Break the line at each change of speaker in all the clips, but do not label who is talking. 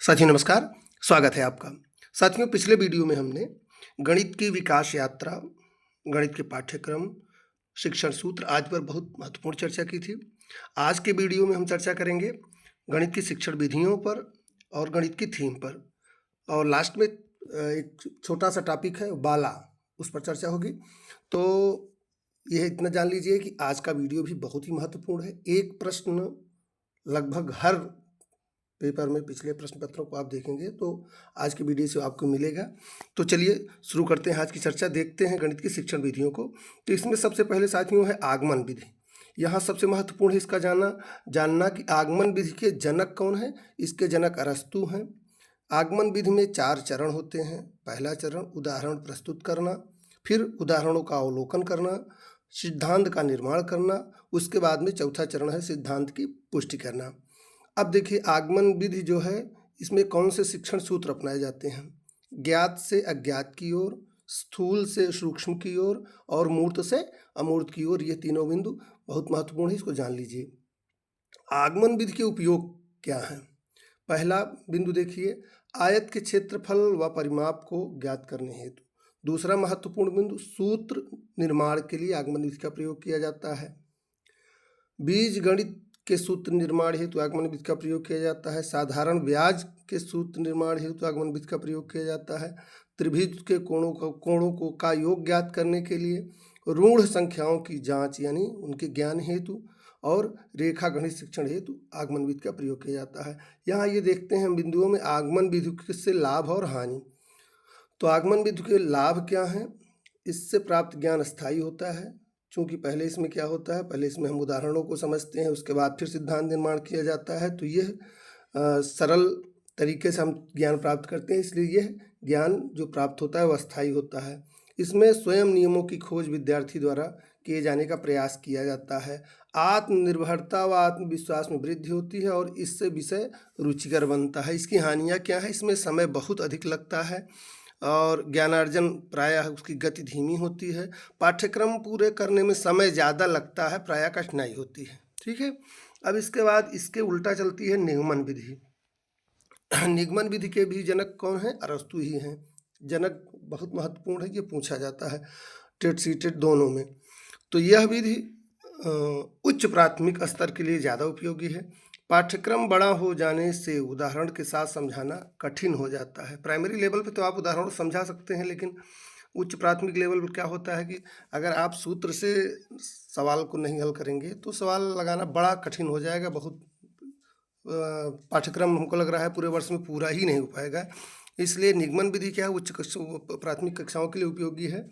साथियों नमस्कार, स्वागत है आपका। साथियों पिछले वीडियो में हमने गणित की विकास यात्रा, गणित के पाठ्यक्रम, शिक्षण सूत्र आदि पर बहुत महत्वपूर्ण चर्चा की थी। आज के वीडियो में हम चर्चा करेंगे गणित की शिक्षण विधियों पर और गणित की थीम पर, और लास्ट में एक छोटा सा टॉपिक है बाला, उस पर चर्चा होगी। तो यह इतना जान लीजिए कि आज का वीडियो भी बहुत ही महत्वपूर्ण है। एक प्रश्न लगभग हर पेपर में पिछले प्रश्न पत्रों को आप देखेंगे तो आज की वीडियो से आपको मिलेगा। तो चलिए शुरू करते हैं आज की चर्चा, देखते हैं गणित की शिक्षण विधियों को। तो इसमें सबसे पहले साथियों है आगमन विधि। यहाँ सबसे महत्वपूर्ण है इसका जानना कि आगमन विधि के जनक कौन है। इसके जनक अरस्तु हैं। आगमन विधि में 4 चरण होते हैं। पहला चरण उदाहरण प्रस्तुत करना, फिर उदाहरणों का अवलोकन करना, सिद्धांत का निर्माण करना, उसके बाद में चौथा चरण है सिद्धांत की पुष्टि करना। अब देखिए आगमन विधि जो है, इसमें कौन से शिक्षण सूत्र अपनाए जाते हैं। ज्ञात से अज्ञात की ओर, स्थूल से सूक्ष्म की ओर और मूर्त से अमूर्त की ओर, ये तीनों बिंदु बहुत महत्वपूर्ण है, इसको जान लीजिए। आगमन विधि के उपयोग क्या हैं। पहला बिंदु देखिए, आयत के क्षेत्रफल व परिमाप को ज्ञात करने हेतु। दूसरा महत्वपूर्ण बिंदु, सूत्र निर्माण के लिए आगमन विधि का प्रयोग किया जाता है। बीज गणित के सूत्र निर्माण हेतु आगमन विधि का प्रयोग किया जाता है। साधारण ब्याज के सूत्र निर्माण हेतु आगमन विधि का प्रयोग किया जाता है। त्रिभुज के कोणों का योग ज्ञात करने के लिए, ऋण संख्याओं की जांच यानी उनके ज्ञान हेतु, और रेखा गणित शिक्षण हेतु आगमन विधि का प्रयोग किया जाता है। यहाँ ये देखते हैं बिंदुओं में आगमन विधि से लाभ और हानि। तो आगमन विधि के लाभ क्या हैं। इससे प्राप्त ज्ञान स्थायी होता है, चूँकि पहले इसमें क्या होता है, पहले इसमें हम उदाहरणों को समझते हैं, उसके बाद फिर सिद्धांत निर्माण किया जाता है। तो यह सरल तरीके से हम ज्ञान प्राप्त करते हैं, इसलिए यह ज्ञान जो प्राप्त होता है वह स्थायी होता है। इसमें स्वयं नियमों की खोज विद्यार्थी द्वारा किए जाने का प्रयास किया जाता है। आत्मनिर्भरता व आत्मविश्वास में वृद्धि होती है और इससे विषय रुचिकर बनता है। इसकी हानियाँ क्या है, इसमें समय बहुत अधिक लगता है और ज्ञानार्जन प्रायः उसकी गति धीमी होती है। पाठ्यक्रम पूरे करने में समय ज़्यादा लगता है, प्रायः कठिनाई होती है। ठीक है। अब इसके बाद इसके उल्टा चलती है निगमन विधि। निगमन विधि के भी जनक कौन है, अरस्तु ही हैं। जनक बहुत महत्वपूर्ण है, ये पूछा जाता है टेट सीटेट दोनों में। तो यह विधि उच्च प्राथमिक स्तर के लिए ज़्यादा उपयोगी है। पाठ्यक्रम बड़ा हो जाने से उदाहरण के साथ समझाना कठिन हो जाता है। प्राइमरी लेवल पे तो आप उदाहरण समझा सकते हैं, लेकिन उच्च प्राथमिक लेवल पर क्या होता है कि अगर आप सूत्र से सवाल को नहीं हल करेंगे तो सवाल लगाना बड़ा कठिन हो जाएगा। बहुत पाठ्यक्रम हमको लग रहा है पूरे वर्ष में पूरा ही नहीं हो पाएगा। इसलिए निगमन विधि क्या है, उच्च प्राथमिक कक्षाओं के लिए उपयोगी है।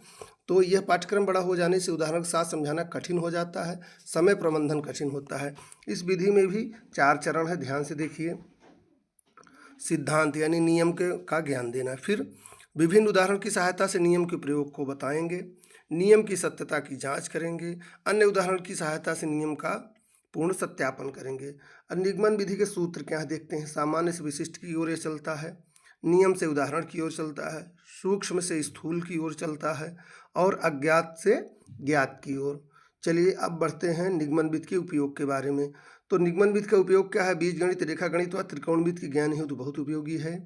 तो यह पाठ्यक्रम बड़ा हो जाने से उदाहरण के साथ समझाना कठिन हो जाता है, समय प्रबंधन कठिन होता है। इस विधि में भी 4 चरण है, ध्यान से देखिए। सिद्धांत यानी नियम का ज्ञान देना, फिर विभिन्न उदाहरण की सहायता से नियम के प्रयोग को बताएंगे, नियम की सत्यता की जांच करेंगे, अन्य उदाहरण की सहायता से नियम का पूर्ण सत्यापन करेंगे। निगमन विधि के सूत्र क्या है देखते हैं। सामान्य से विशिष्ट की ओर चलता है, नियम से उदाहरण की ओर चलता है, सूक्ष्म से स्थूल की ओर चलता है और अज्ञात से ज्ञात की ओर। चलिए अब बढ़ते हैं निगमन विधि के उपयोग के बारे में। तो निगमन विधि का उपयोग क्या है, बीजगणित, रेखा गणित व त्रिकोण विधि के ज्ञान हेतु बहुत उपयोगी है।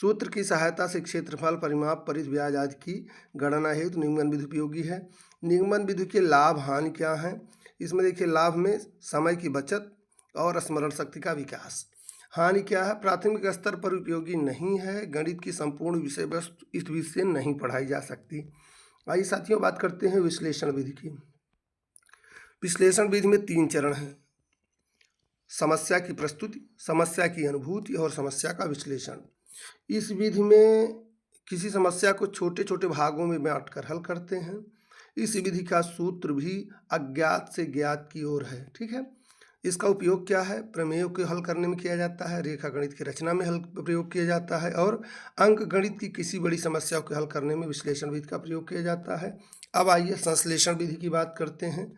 सूत्र की सहायता से क्षेत्रफल, परिमाप, परिध, ब्याज आदि की गणना हेतु निगमन विधि उपयोगी है। निगमन विधि के लाभ हानि क्या हैं। इसमें देखिए, लाभ में समय की बचत और स्मरण शक्ति का विकास। हानि क्या है, प्राथमिक स्तर पर उपयोगी नहीं है, गणित की संपूर्ण विषय वस्तु इस विधि से नहीं पढ़ाई जा सकती। आइए साथियों बात करते हैं विश्लेषण विधि की। विश्लेषण विधि में 3 चरण हैं, समस्या की प्रस्तुति, समस्या की अनुभूति और समस्या का विश्लेषण। इस विधि में किसी समस्या को छोटे छोटे भागों में बांटकर हल करते हैं। इस विधि का सूत्र भी अज्ञात से ज्ञात की ओर है। ठीक है। इसका उपयोग क्या है, प्रमेयों के हल करने में किया जाता है, रेखा गणित की रचना में हल प्रयोग किया जाता है और अंक गणित की किसी बड़ी समस्या को हल करने में विश्लेषण विधि का प्रयोग किया जाता है। अब आइए संश्लेषण विधि की बात करते हैं।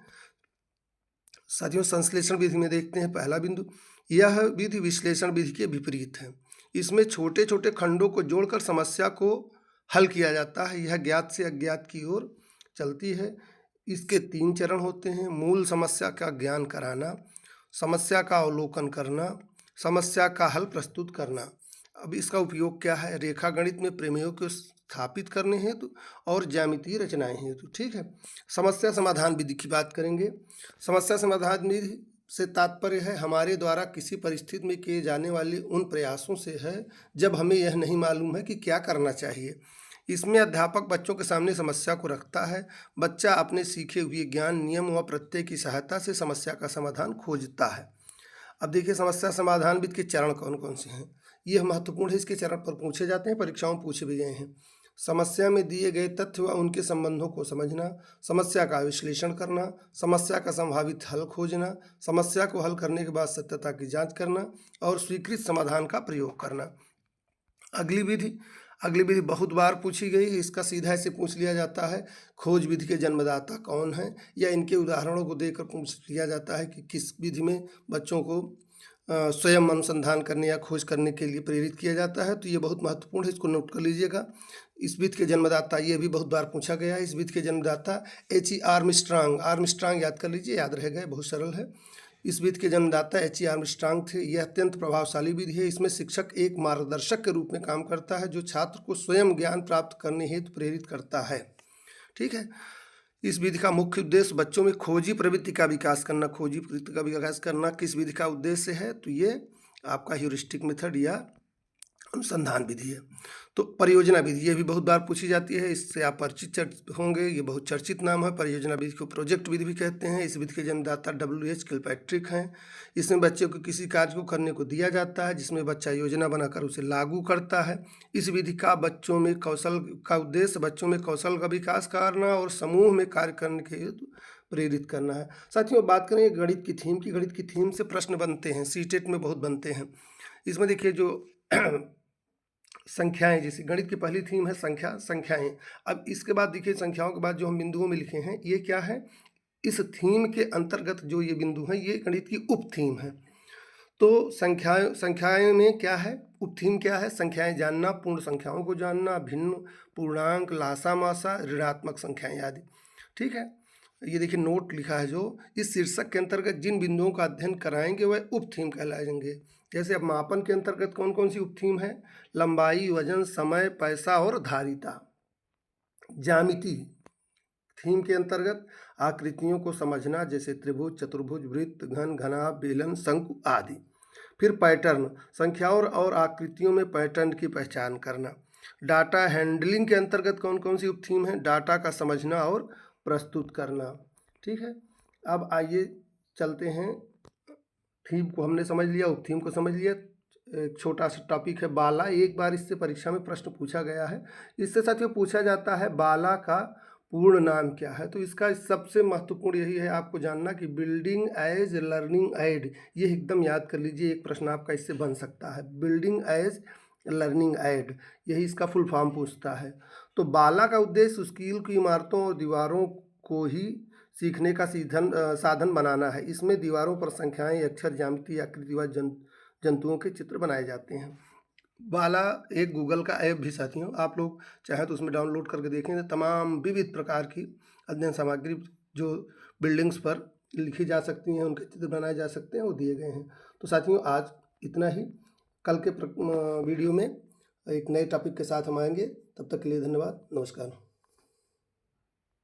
साथियों संश्लेषण विधि में देखते हैं पहला बिंदु, यह विधि विश्लेषण विधि के विपरीत है। इसमें छोटे छोटे खंडों को जोड़कर समस्या को हल किया जाता है। यह ज्ञात से अज्ञात की ओर चलती है। इसके 3 चरण होते हैं, मूल समस्या का ज्ञान कराना, समस्या का अवलोकन करना, समस्या का हल प्रस्तुत करना। अब इसका उपयोग क्या है? रेखा गणित में प्रमेयों को स्थापित करने हेतु और ज्यामितीय रचनाएं हेतु। ठीक है। समस्या समाधान विधि की बात करेंगे। समस्या समाधान विधि से तात्पर्य है हमारे द्वारा किसी परिस्थिति में किए जाने वाले उन प्रयासों से है जब हमें यह नहीं मालूम है कि क्या करना चाहिए। इसमें अध्यापक बच्चों के सामने समस्या को रखता है। बच्चा अपने सीखे हुए ज्ञान, नियम व प्रत्यय की सहायता से समस्या का समाधान खोजता है। अब देखिए समस्या समाधान विधि के चरण कौन कौन से हैं। ये महत्वपूर्ण है, इसके चरण पर पूछे जाते हैं, परीक्षाओं में पूछे भी गए हैं। समस्या में दिए गए तथ्य व उनके संबंधों को समझना, समस्या का विश्लेषण करना, समस्या का संभावित हल खोजना, समस्या को हल करने के बाद सत्यता की जांच करना और स्वीकृत समाधान का प्रयोग करना। अगली विधि बहुत बार पूछी गई है। इसका सीधा ऐसे पूछ लिया जाता है, खोज विधि के जन्मदाता कौन है, या इनके उदाहरणों को देकर पूछ लिया जाता है कि किस विधि में बच्चों को स्वयं अनुसंधान करने या खोज करने के लिए प्रेरित किया जाता है। तो ये बहुत महत्वपूर्ण है, इसको नोट कर लीजिएगा। इस विधि के जन्मदाता, ये भी बहुत बार पूछा गया है। इस विधि के जन्मदाता H.E. आर्मस्ट्रांग याद कर लीजिए, याद रहेगा, बहुत सरल है। इस विधि के जन्मदाता H.E. आर्मस्ट्रांग थे। यह अत्यंत प्रभावशाली विधि है। इसमें शिक्षक एक मार्गदर्शक के रूप में काम करता है जो छात्र को स्वयं ज्ञान प्राप्त करने हेतु प्रेरित करता है। ठीक है। इस विधि का मुख्य उद्देश्य बच्चों में खोजी प्रवृत्ति का विकास करना। किस विधि का उद्देश्य है? तो ये आपका ह्यूरिस्टिक मेथड या अनुसंधान विधि है। तो परियोजना विधि, ये भी बहुत बार पूछी जाती है, इससे आप परिचित होंगे। ये बहुत चर्चित नाम है। परियोजना विधि को प्रोजेक्ट विधि भी कहते हैं। इस विधि के जन्मदाता W.H. किलपैट्रिक हैं। इसमें बच्चे को किसी कार्य को करने को दिया जाता है जिसमें बच्चा योजना बनाकर उसे लागू करता है। इस विधि का उद्देश्य बच्चों में कौशल का विकास करना और समूह में कार्य करने के हेतु प्रेरित करना है। साथियों, बात करेंगे गणित की थीम की। गणित की थीम से प्रश्न बनते हैं, सीटेट में बहुत बनते हैं। इसमें देखिए जो संख्याएं, जैसे गणित की पहली थीम है संख्याएं। अब इसके बाद देखिए संख्याओं के बाद जो हम बिंदुओं में लिखे हैं, ये क्या है? इस थीम के अंतर्गत जो ये बिंदु हैं, ये गणित की उप थीम है। तो संख्याएं में क्या है? उप थीम क्या है? संख्याएं जानना, पूर्ण संख्याओं को जानना, भिन्न, पूर्णांक, लासा मासा, ऋणात्मक संख्याएं आदि। ठीक है। ये देखिए नोट लिखा है जो, इस शीर्षक के अंतर्गत जिन बिंदुओं का अध्ययन कराएंगे वह उप थीम कहलाएंगे। जैसे अब मापन के अंतर्गत कौन कौन सी उप थीम है? लंबाई, वजन, समय, पैसा और धारिता। ज्यामिति थीम के अंतर्गत आकृतियों को समझना, जैसे त्रिभुज, चतुर्भुज, वृत्त, घन, घनाभ, बेलन, शंकु आदि। फिर पैटर्न, संख्याओं और आकृतियों में पैटर्न की पहचान करना। डाटा हैंडलिंग के अंतर्गत कौन कौन सी उप थीम है? डाटा का समझना और प्रस्तुत करना। ठीक है। अब आइए चलते हैं, थीम को हमने समझ लिया, उप थीम को समझ लिया। एक छोटा सा टॉपिक है बाला। एक बार इससे परीक्षा में प्रश्न पूछा गया है। इससे साथियों पूछा जाता है बाला का पूर्ण नाम क्या है। तो इसका सबसे महत्वपूर्ण यही है आपको जानना कि बिल्डिंग एज लर्निंग एड। ये एकदम याद कर लीजिए, एक प्रश्न आपका इससे बन सकता है, बिल्डिंग एज लर्निंग एड, यही इसका फुल फॉर्म पूछता है। तो बाला का उद्देश्य स्कूल की इमारतों और दीवारों को ही सीखने का साधन बनाना है। इसमें दीवारों पर संख्याएं, अक्षर, ज्यामिति, आकृति व जंतुओं के चित्र बनाए जाते हैं। बाला एक गूगल का ऐप भी साथियों, आप लोग चाहें तो उसमें डाउनलोड करके देखें तो तमाम विविध प्रकार की अध्ययन सामग्री जो बिल्डिंग्स पर लिखी जा सकती हैं, उनके चित्र बनाए जा सकते हैं, वो दिए गए हैं। तो साथियों आज इतना ही। कल के वीडियो में एक नए टॉपिक के साथ हम आएंगे। तब तक के लिए धन्यवाद, नमस्कार।